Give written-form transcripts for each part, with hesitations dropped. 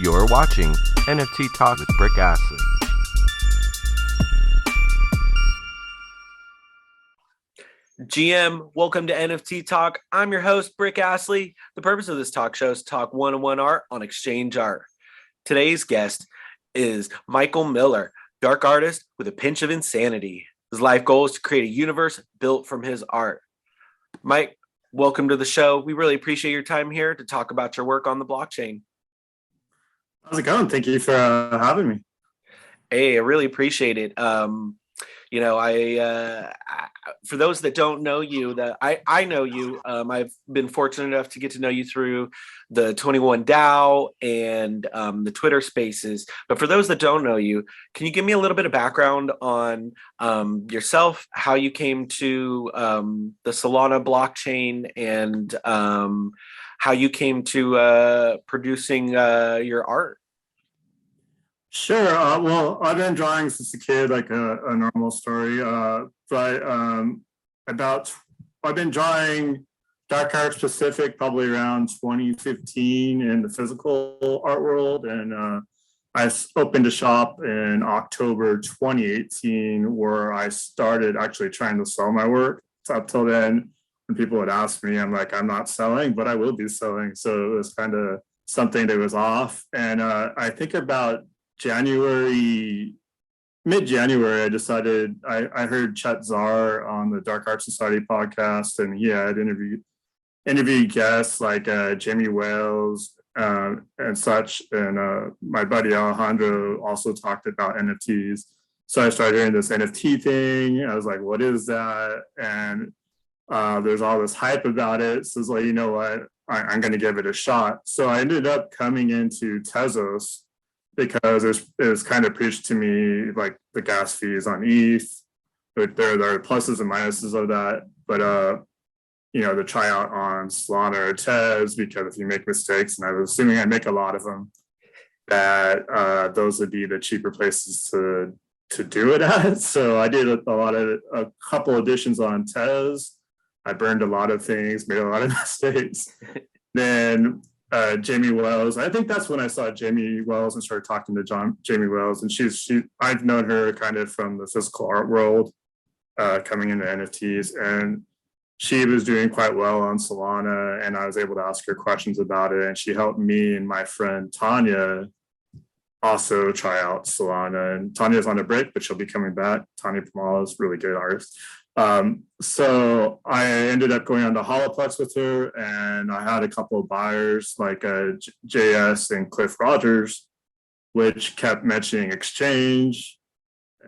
You're watching NFT Talk with Brick Astley. GM, welcome to NFT Talk. I'm your host, Brick Astley. The purpose of this talk show is to talk one-on-one art on exchange art. Today's guest is Michael Miller, dark artist with a pinch of insanity. His life goal is to create a universe built from his art. Mike, welcome to the show. We really appreciate your time here to talk about your work on the blockchain. How's it going? Thank you for having me. Hey, I really appreciate it. For those that don't know you, I know you. I've been fortunate enough to get to know you through the 21 DAO and the Twitter Spaces. But for those that don't know you, can you give me a little bit of background on yourself, how you came to the Solana blockchain, and how you came to producing your art? Sure. Well, I've been drawing since a kid, like a normal story. But I've been drawing dark art specific probably around 2015 in the physical art world. And I opened a shop in October 2018 where I started actually trying to sell my work. So up till then, when people would ask me, I'm like, I'm not selling, but I will be selling. So it was kind of something that was off. And I think about mid-January, I decided I heard Chet Zar on the Dark Art Society podcast, and he had interviewed guests like Jamie Wales and such. And my buddy Alejandro also talked about NFTs. So I started hearing this NFT thing. I was like, what is that? And there's all this hype about it. So it's like, you know what? I'm going to give it a shot. So I ended up coming into Tezos, because it was kind of preached to me like the gas fees on ETH. There are pluses and minuses of that, but the tryout on Solana or Tez, because if you make mistakes, and I was assuming I make a lot of them, that those would be the cheaper places to do it at. So I did a couple editions on Tez. I burned a lot of things, made a lot of mistakes. Then Jamie Wells. I think that's when I saw Jamie Wells and started talking to Jamie Wells. And I've known her kind of from the physical art world, coming into NFTs. And she was doing quite well on Solana. And I was able to ask her questions about it. And she helped me and my friend Tanya also try out Solana. And Tanya's on a break, but she'll be coming back. Tanya Pamala is a really good artist. So I ended up going on to Holoplex with her, and I had a couple of buyers like JS and Cliff Rogers, which kept mentioning exchange.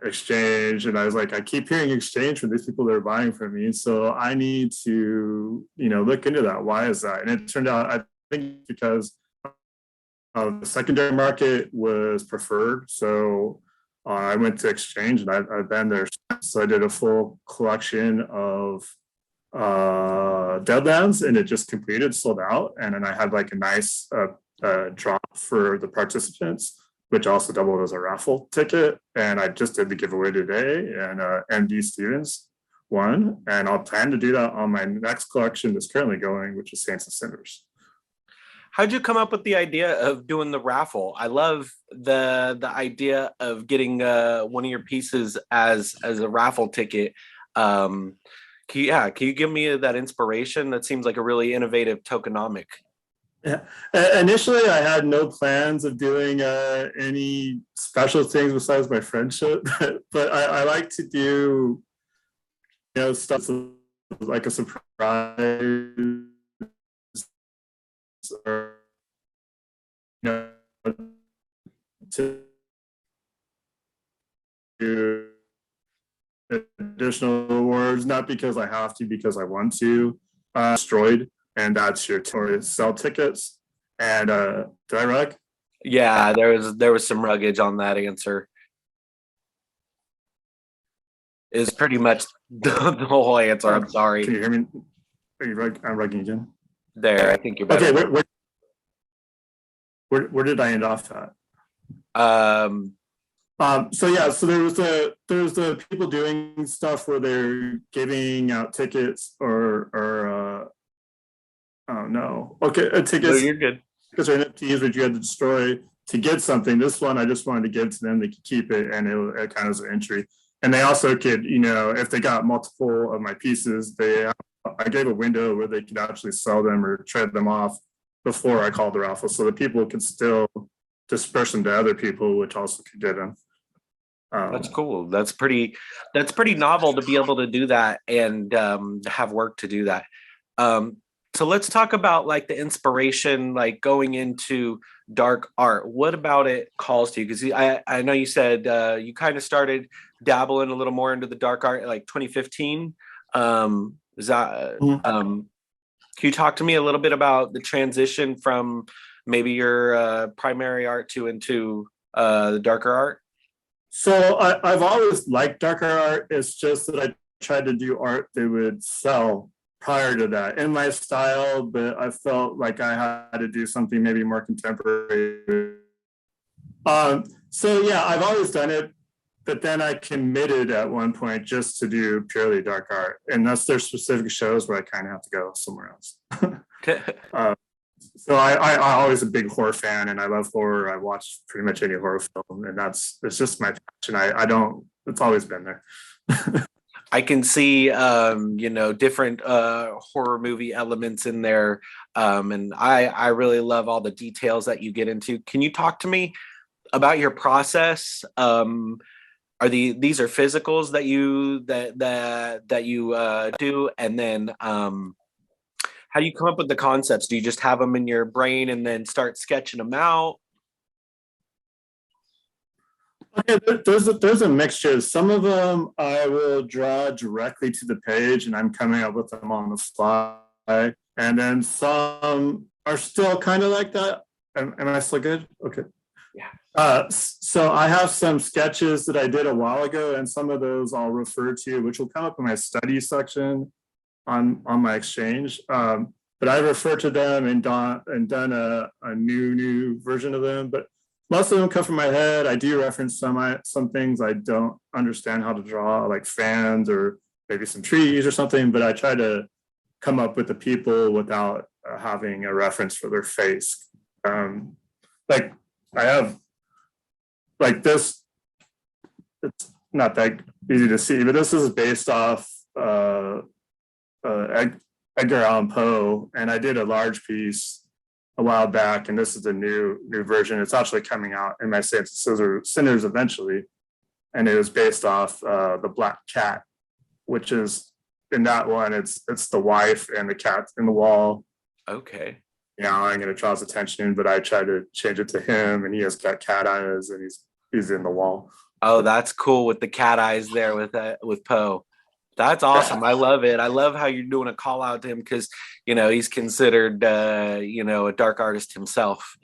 And I was like, I keep hearing exchange from these people that are buying from me. So I need to, look into that. Why is that? And it turned out, I think because the secondary market was preferred. So I went to exchange, and I've been there. So I did a full collection of Deadlands, and it just completed, sold out. And then I had like a nice drop for the participants, which also doubled as a raffle ticket. And I just did the giveaway today, and MD Stevens won. And I'll plan to do that on my next collection that's currently going, which is Saints and Sinners. How'd you come up with the idea of doing the raffle? I love the idea of getting one of your pieces as a raffle ticket. Can you give me that inspiration? That seems like a really innovative tokenomic. Yeah. Initially, I had no plans of doing any special things besides my friendship, but I like to do, stuff like a surprise. Or to do additional awards, not because I have to, because I want to. Destroyed, and that's your sell tickets. And did I rug? Yeah, there was some ruggage on that answer. Is pretty much the whole answer. I'm sorry. Can you hear me? Are you I'm rugging again? There, I think you're better. Okay, where did I end off at? So there was the people doing stuff where they're giving out tickets or oh no. Okay, tickets. No, you're good. Tickets or NFTs which you had to destroy to get something. This one, I just wanted to give to them. They could keep it, and it kind of was an entry. And they also could, if they got multiple of my pieces, I gave a window where they could actually sell them or trade them off before I called the raffle, so that people could still disperse them to other people, which also could get them. That's cool. That's pretty novel to be able to do that and have work to do that. So let's talk about like the inspiration, like going into dark art. What about it calls to you? Because I know you said you kind of started dabbling a little more into the dark art like 2015. Is that can you talk to me a little bit about the transition from maybe your primary art into the darker art? So I've always liked darker art. It's just that I tried to do art that would sell prior to that in my style, but I felt like I had to do something maybe more contemporary. So yeah, I've always done it, but then I committed at one point just to do purely dark art, and that's their specific shows where I kind of have to go somewhere else. So I always a big horror fan, and I love horror. I watch pretty much any horror film, and it's just my passion. It's always been there. I can see, different horror movie elements in there, and I really love all the details that you get into. Can you talk to me about your process? These are physicals that you do, and then how do you come up with the concepts? Do you just have them in your brain and then start sketching them out? Okay, there's a mixture. Some of them I will draw directly to the page, and I'm coming up with them on the fly. And then some are still kind of like that. Am I still good? Okay. Yeah. So I have some sketches that I did a while ago, and some of those I'll refer to, which will come up in my study section on my exchange. But I refer to them and done a new version of them. But most of them come from my head. I do reference some things I don't understand how to draw, like fans or maybe some trees or something, but I try to come up with the people without having a reference for their face. Like I have like this, it's not that easy to see, but this is based off Edgar Allan Poe, and I did a large piece a while back, and this is the new version. It's actually coming out in my Saints and Sinners eventually, and it was based off the Black Cat, which is in that one. It's the wife and the cat in the wall. Okay. I'm going to draw his attention, but I try to change it to him, and he has got cat eyes, and he's in the wall. Oh, that's cool with the cat eyes there with Poe. That's awesome. I love it. I love how you're doing a call out to him because, he's considered, a dark artist himself.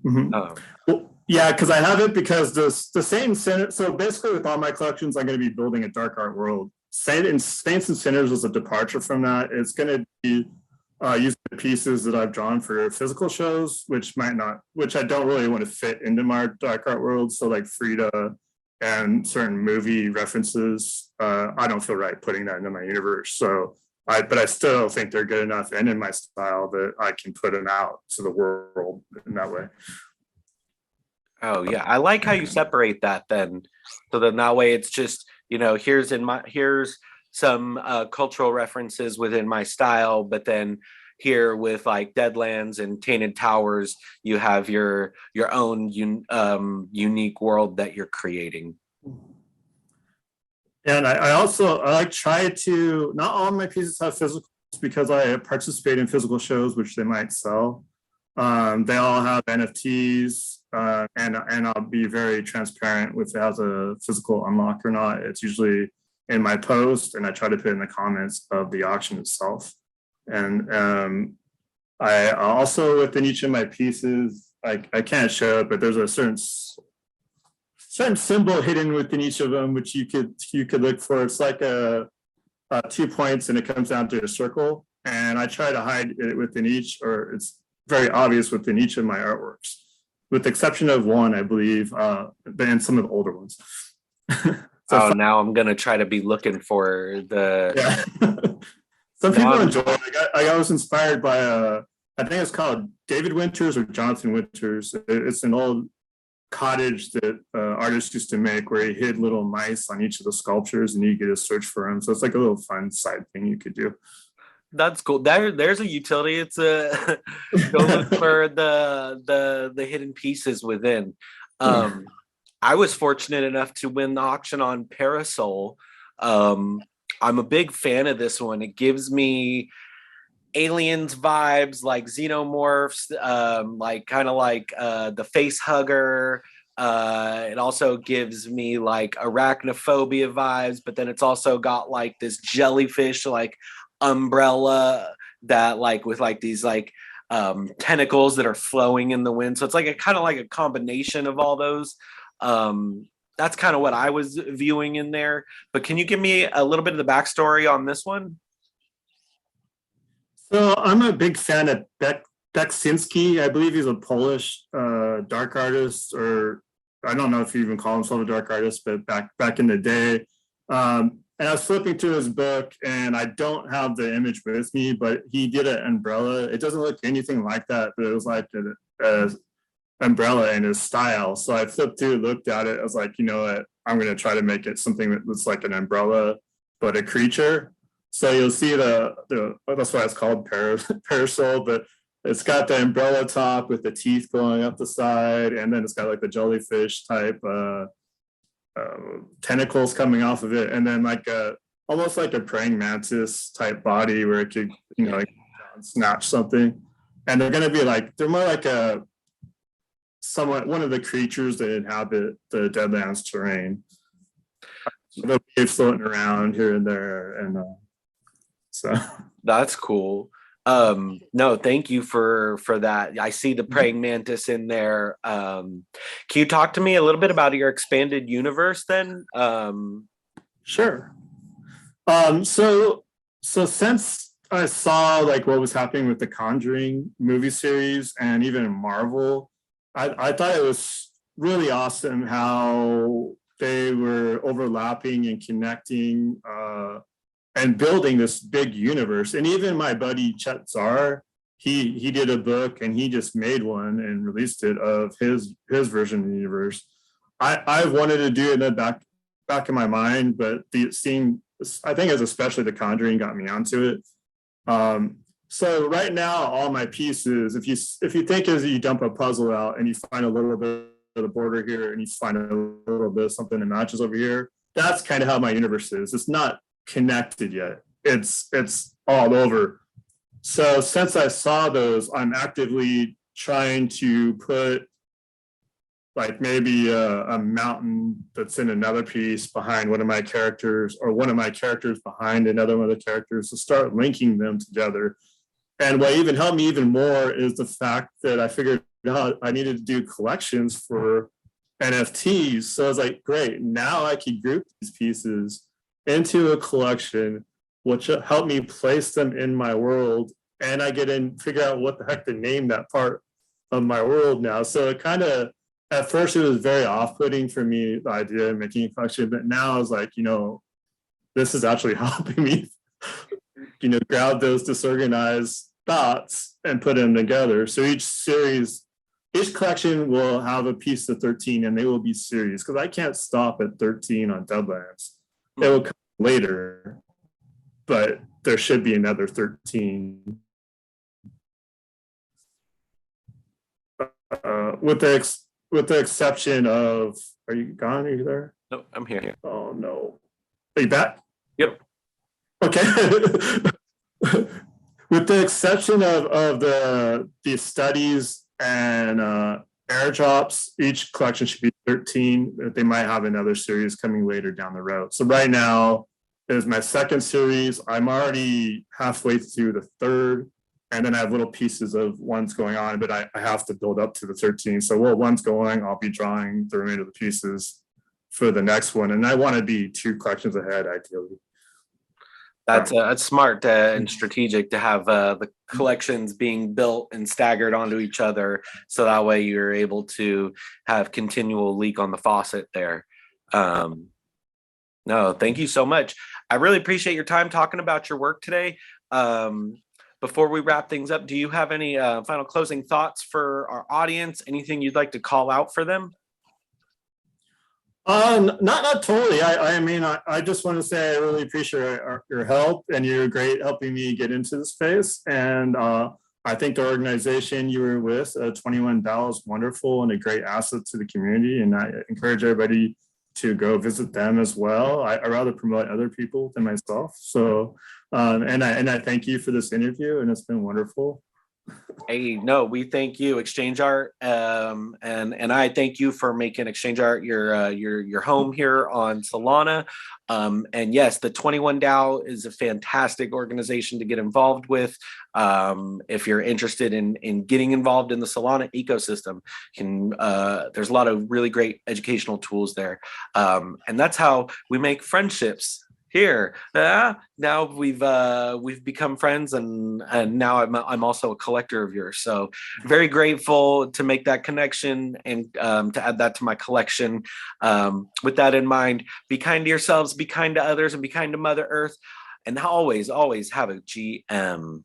Mm-hmm. Well, yeah, because I have it because the same center. So basically with all my collections, I'm going to be building a dark art world. Saints and Sinners was a departure from that. It's going to be using the pieces that I've drawn for physical shows, which I don't really want to fit into my dark art world. So like Frida and certain movie references, I don't feel right putting that into my universe. So, but I still think they're good enough and in my style that I can put them out to the world in that way. Oh yeah, I like how you separate that then. So then that way it's just, here's some cultural references within my style, but then here with like Deadlands and Tainted Towers, you have your own unique world that you're creating. And I try to, not all of my pieces have physicals because I participate in physical shows, which they might sell. They all have NFTs, and I'll be very transparent with if it has a physical unlock or not. It's usually in my post, and I try to put in the comments of the auction itself. And I also, within each of my pieces, I can't show it, but there's a certain symbol hidden within each of them, which you could look for. It's like 2 points, and it comes down to a circle. And I try to hide it within each, or it's very obvious within each of my artworks, with the exception of one, I believe, and some of the older ones. Now I'm gonna try to be looking for the. Yeah. Some people enjoy it. I was inspired by I think it's called David Winters or Jonathan Winters. It's an old cottage that artists used to make, where he hid little mice on each of the sculptures, and you get to search for them. So it's like a little fun side thing you could do. That's cool. There's a utility. It's a go look for the hidden pieces within. I was fortunate enough to win the auction on Parasol. I'm a big fan of this one. It gives me aliens vibes, like xenomorphs, like kind of like the face hugger. It also gives me like arachnophobia vibes, but then it's also got like this jellyfish like umbrella that like with like these like tentacles that are flowing in the wind. So it's like a kind of like a combination of all those. That's kind of what I was viewing in there. But can you give me a little bit of the backstory on this one? So I'm a big fan of Beksinski. I believe he's a Polish dark artist, or I don't know if he even called himself a dark artist, but back in the day. And I was flipping through his book, and I don't have the image with me, but he did an umbrella. It doesn't look anything like that, but it was like an umbrella in his style. So I flipped through, looked at it. I was like, you know what? I'm going to try to make it something that looks like an umbrella, but a creature. So you'll see that's why it's called Parasol, but it's got the umbrella top with the teeth going up the side, and then it's got like the jellyfish type tentacles coming off of it, and then like almost like a praying mantis type body where it could, you know, like snatch something. And they're going to be like, they're more like one of the creatures that inhabit the Deadlands terrain. So they'll be floating around here and there, and so that's cool. No, thank you for that. I see the praying mantis in there. Can you talk to me a little bit about your expanded universe then? Sure. So since I saw like what was happening with the Conjuring movie series and even Marvel, I thought it was really awesome how they were overlapping and connecting and building this big universe. And even my buddy Chet Zar, he did a book, and he just made one and released it of his version of the universe. I wanted to do it in the back of my mind, but I think it's especially The Conjuring got me onto it. So right now, all my pieces, if you think as you dump a puzzle out and you find a little bit of the border here and you find a little bit of something that matches over here, that's kind of how my universe is. It's not connected yet. It's all over. So since I saw those, I'm actively trying to put like maybe a mountain that's in another piece behind one of my characters, or one of my characters behind another one of the characters, to start linking them together. And what even helped me even more is the fact that I figured out I needed to do collections for NFTs. So I was like, great, now I can group these pieces into a collection, which helped me place them in my world. And I get in, figure out what the heck to name that part of my world now. So it kind of, at first it was very off-putting for me, the idea of making a collection, but now I was like, you know, this is actually helping me, you know, grab those disorganized thoughts and put them together. So each collection will have a piece of 13, and they will be series, because I can't stop at 13 on Deadlands. It will come later, but there should be another 13. With the exception of, are you gone? Are you there? No, I'm here. Oh no. Are you back? Yep. Okay. With the exception of the studies and airdrops, each collection should be 13. They might have another series coming later down the road. So right now is my second series. I'm already halfway through the third, and then I have little pieces of ones going on, but I have to build up to the 13. So while one's going, I'll be drawing the remainder of the pieces for the next one. And I want to be 2 collections ahead, ideally. That's smart and strategic to have the collections being built and staggered onto each other, so that way you're able to have continual leak on the faucet there. No, thank you so much. I really appreciate your time talking about your work today. Before we wrap things up, do you have any final closing thoughts for our audience? Anything you'd like to call out for them? Not totally. I mean, I just want to say I really appreciate your help, and you're great helping me get into the space. And I think the organization you were with, 21 Dallas, is wonderful and a great asset to the community. And I encourage everybody to go visit them as well. I rather promote other people than myself. So, and I thank you for this interview, and it's been wonderful. Hey, no, we thank you, Exchange Art, and I thank you for making Exchange Art your home here on Solana. And yes, the 21 DAO is a fantastic organization to get involved with. If you're interested in getting involved in the Solana ecosystem, there's a lot of really great educational tools there, and that's how we make friendships here. Now we've become friends, and now I'm also a collector of yours. So very grateful to make that connection and to add that to my collection. With that in mind, be kind to yourselves, be kind to others, and be kind to Mother Earth, and always have a GM.